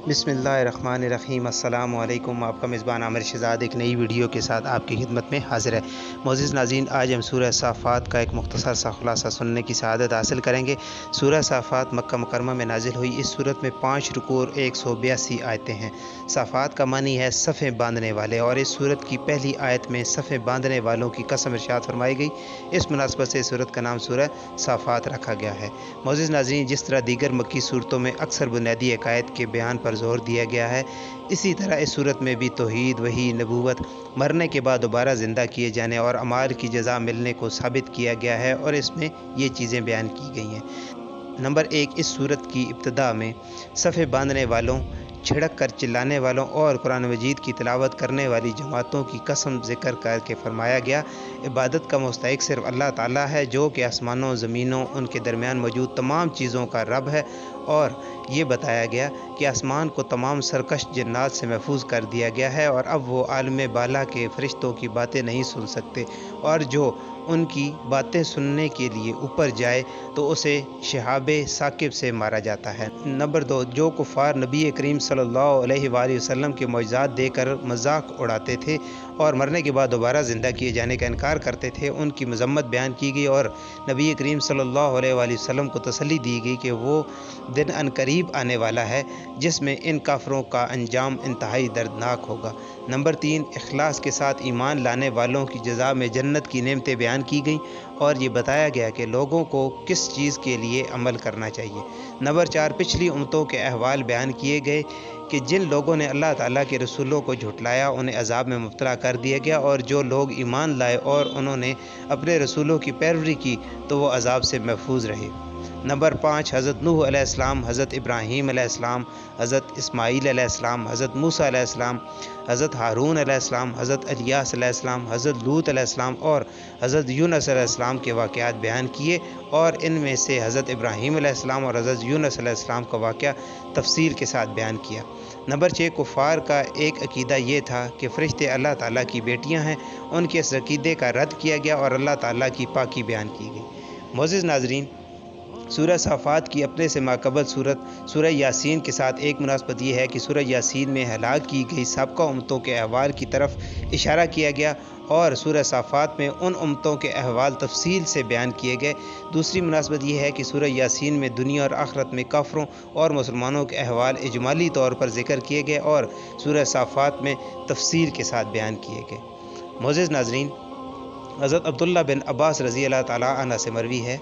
बिस्मिल्लाहिर्रहमानिर्रहीम। अस्सलाम वालेकुम। आपका मेज़बान आमिर शहज़ाद एक नई वीडियो के साथ आपकी खिदमत में हाज़िर है। मोअज़्ज़िज़ नाज़रीन, आज हम सूरह साफ़ात का एक मुख्तसर सा खुलासा सुनने की सआदत हासिल करेंगे। सूरह साफ़ात मक्का मुकरमा में नाजिल हुई। इस सूरत में 5 रुकू और 182 आयतें हैं। साफ़ात का मानी है सफ़ें बांधने वाले, और इस सूरत की पहली आयत में सफ़ें बांधने वालों की कसम इरशाद फरमाई गई। इस मुनासबत से सूरत का नाम सूरह साफ़ात रखा गया है। मोअज़्ज़िज़ नाज़रीन, जिस तरह दीगर मक्की सूरतों में अक्सर बुनियादी अकायद के बयान पर जोर दिया गया है, इसी तरह इस सूरत में भी तौहीद, वही, नबूवत, मरने के बाद दोबारा ज़िंदा किए जाने और अमाल की जज़ा मिलने को साबित किया गया है, और इसमें ये चीज़ें बयान की गई हैं। नंबर 1, इस सूरत की इब्तिदा में सफ़े बांधने वालों, छिड़क कर चिल्लाने वालों और कुरान मजीद की तिलावत करने वाली जमातों की कसम ज़िक्र करके फरमाया गया, इबादत का मुस्तहिक़ सिर्फ़ अल्लाह ताला है, जो कि आसमानों, ज़मीनों, उनके दरमियान मौजूद तमाम चीज़ों का रब है। और ये बताया गया कि आसमान को तमाम सरकश जन्नात से महफूज कर दिया गया है, और अब वो आलम बाला के फ़रिश्तों की बातें नहीं सुन सकते, और जो उनकी बातें सुनने के लिए ऊपर जाए तो उसे शहाबे साकिब से मारा जाता है। नंबर 2, जो कुफ़ार नबी करीम सल्लल्लाहु अलैहि वसल्लम के मौजज़ात देकर मजाक उड़ाते थे और मरने के बाद दोबारा ज़िंदा किए जाने का इनकार करते थे, उनकी मज़म्मत बयान की गई, और नबी करीम सल्लल्लाहु अलैहि वसल्लम को तसल्ली दी गई कि वो दिन अनकरीब आने वाला है जिसमें इन काफरों का अंजाम इंतहाई दर्दनाक होगा। नंबर 3, इखलास के साथ ईमान लाने वालों की जज़ा में जन्नत की नेमतें बयान की गई, और ये बताया गया कि लोगों को किस चीज़ के लिए अमल करना चाहिए। नंबर 4, पिछली उम्मतों के अहवाल बयान किए गए कि जिन लोगों ने अल्लाह ताला के रसूलों को झुटलाया उन्हें अज़ाब में मुब्तला कर दिया गया, और जो लोग ईमान लाए और उन्होंने अपने रसूलों की पैरवी की तो वो अज़ाब से महफूज रहे। नंबर 5, हज़रत नूह अलैहिस्सलाम, हज़रत इब्राहीम अलैहिस्सलाम, हज़रत इस्माईल अलैहिस्सलाम, हज़रत मूसा अलैहिस्सलाम, हज़रत हारून अलैहिस्सलाम, हज़रत इलियास अलैहिस्सलाम, हज़रत लूत अलैहिस्सलाम और हज़रत यूनुस अलैहिस्सलाम के वाक़यात बयान किए, और इनमें से हज़रत इब्राहीम अलैहिस्सलाम और हज़रत यूनुस अलैहिस्सलाम का वाक़या तफ़सील के साथ बयान किया। नंबर 6, कुफ़ार का एक अक़ीदा ये था कि फ़रिश्ते अल्लाह ताला की बेटियां हैं। उनके इस अक़ीदे का रद्द किया गया और अल्लाह ताला की पाकी बयान की गई। मोअज़्ज़िज़ नाज़रीन, सूरह साफ़ात की अपने से माक़बल सूरत सूरह यासीन के साथ एक मुनासबत यह है कि सूरह यासीन में हलाक की गई साबका उम्मतों के अहवाल की तरफ इशारा किया गया, और सूरह साफ़ात में उन उम्मतों के अहवाल तफसील से बयान किए गए। दूसरी मुनासबत यह है कि सूरह यासीन में दुनिया और आखिरत में काफरों और मुसलमानों के अहवाल इजमाली तौर पर ज़िक्र किए गए, और सूरह साफ़ात में तफसील के साथ बयान किए गए। मोअज़्ज़िज़ नाज़रीन, हज़रत अब्दुल्लाह बिन अब्बास रज़ी अल्लाह ताला अन्हु से मरवी है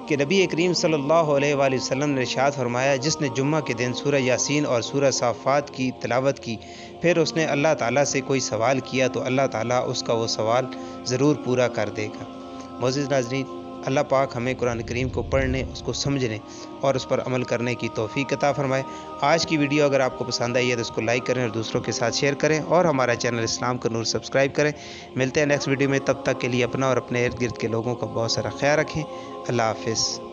कि नबी करीम सल्लल्लाहु अलैहि वसल्लम ने इरशाद फरमाया, जिसने जुम्मा के दिन सूरह यासीन और सूरह साफ़ात की तिलावत की, फिर उसने अल्लाह ताला से कोई सवाल किया तो अल्लाह ताला उसका वो सवाल ज़रूर पूरा कर देगा। मोअज़्ज़िज़ नाज़रीन, अल्लाह पाक हमें कुरान करीम को पढ़ने, उसको समझने और उस पर अमल करने की तौफ़ीक अता फ़रमाए। आज की वीडियो अगर आपको पसंद आई है तो इसको लाइक करें और दूसरों के साथ शेयर करें, और हमारा चैनल इस्लाम का नूर सब्सक्राइब करें। मिलते हैं नेक्स्ट वीडियो में, तब तक के लिए अपना और अपने इर्द गिर्द के लोगों का बहुत सारा ख्याल रखें। अल्लाह हाफ़िज़।